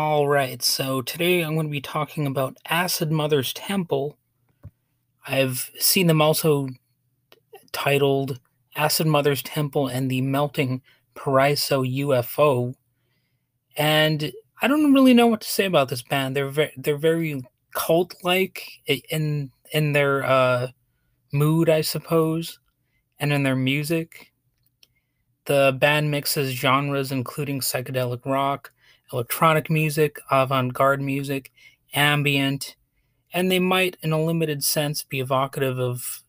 All right, so today I'm going to be talking about Acid Mother's Temple. I've seen them also titled Acid Mother's Temple and the Melting Paraiso UFO. And I don't really know what to say about this band. They're very cult-like in their mood, I suppose, and in their music. The band mixes genres including psychedelic rock, electronic music, avant-garde music, ambient, and they might, in a limited sense, be evocative of,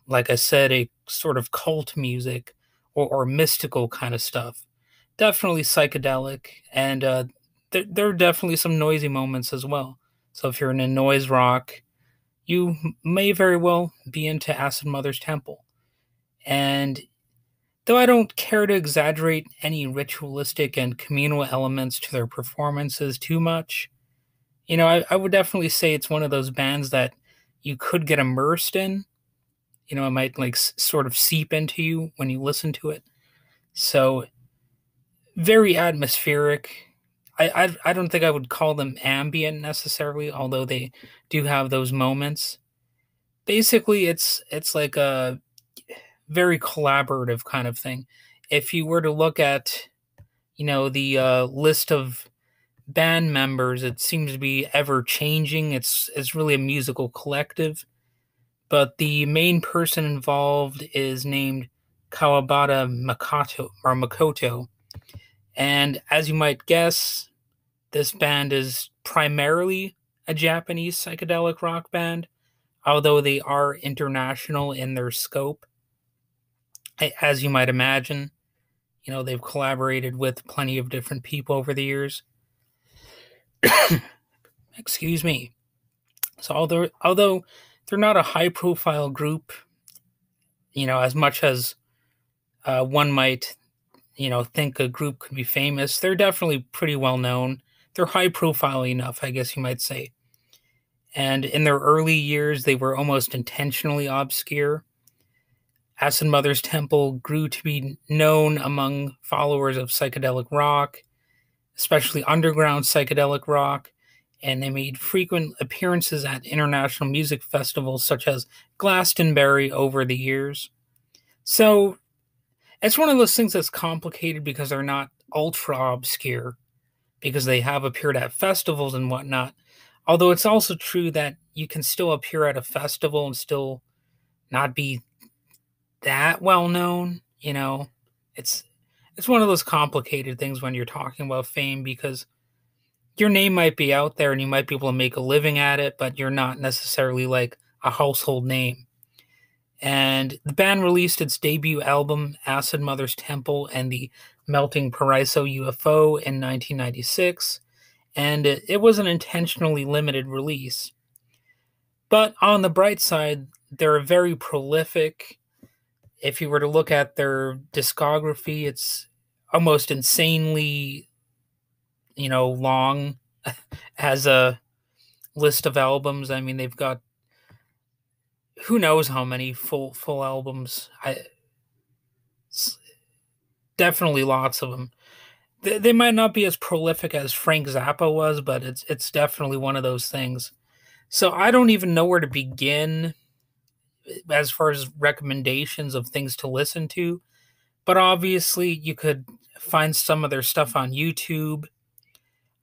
like I said, a sort of cult music or mystical kind of stuff. Definitely psychedelic, and there are definitely some noisy moments as well. So if you're into noise rock, you may very well be into Acid Mother's Temple. And though I don't care to exaggerate any ritualistic and communal elements to their performances too much, I would definitely say it's one of those bands that you could get immersed in. It might like sort of seep into you when you listen to it. So very atmospheric. I don't think I would call them ambient necessarily, although they do have those moments. Basically, it's like a very collaborative kind of thing. If you were to look at, the list of band members, it seems to be ever changing. It's really a musical collective, but the main person involved is named Kawabata Makoto, and as you might guess, this band is primarily a Japanese psychedelic rock band, although they are international in their scope. As you might imagine, they've collaborated with plenty of different people over the years. Excuse me. So although they're not a high profile group, as much as one might, think a group could be famous, they're definitely pretty well known. They're high profile enough, I guess you might say. And in their early years, they were almost intentionally obscure. Acid Mother's Temple grew to be known among followers of psychedelic rock, especially underground psychedelic rock, and they made frequent appearances at international music festivals such as Glastonbury over the years. So it's one of those things that's complicated because they're not ultra obscure, because they have appeared at festivals and whatnot. Although it's also true that you can still appear at a festival and still not be that well known. It's one of those complicated things when you're talking about fame, because your name might be out there and you might be able to make a living at it, but you're not necessarily like a household name. And the band released its debut album, Acid Mother's Temple and the Melting Paraiso UFO, in 1996, and it was an intentionally limited release. But on the bright side, they're very prolific. If you were to look at their discography, it's almost insanely, long as a list of albums. I mean, they've got who knows how many full albums. Definitely lots of them. They might not be as prolific as Frank Zappa was, but it's definitely one of those things. So I don't even know where to begin as far as recommendations of things to listen to. But obviously, you could find some of their stuff on YouTube.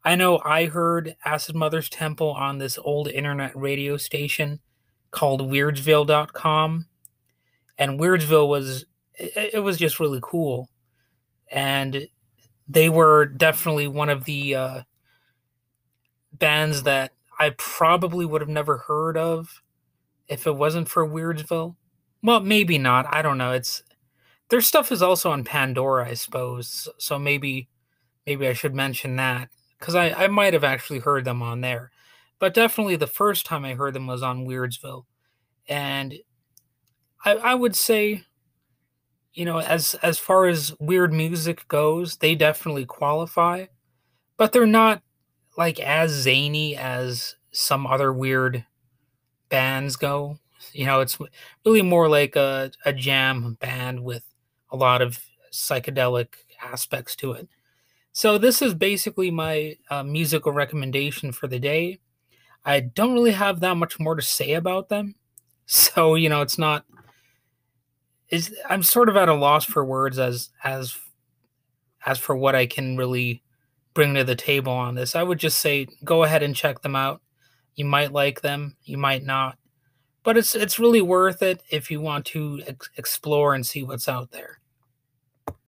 I know I heard Acid Mother's Temple on this old internet radio station called Weirdsville.com. And Weirdsville was just really cool. And they were definitely one of the bands that I probably would have never heard of if it wasn't for Weirdsville. Well, maybe not. I don't know. Their stuff is also on Pandora, I suppose. So maybe I should mention that, because I might have actually heard them on there. But definitely the first time I heard them was on Weirdsville. And I would say, as far as weird music goes, they definitely qualify. But they're not like as zany as some other weird bands go. It's really more like a jam band with a lot of psychedelic aspects to it. So this is basically my musical recommendation for the day. I don't really have that much more to say about them. So, it's not is I'm sort of at a loss for words as for what I can really bring to the table on this. I would just say go ahead and check them out. You might like them, you might not, but it's really worth it if you want to explore and see what's out there.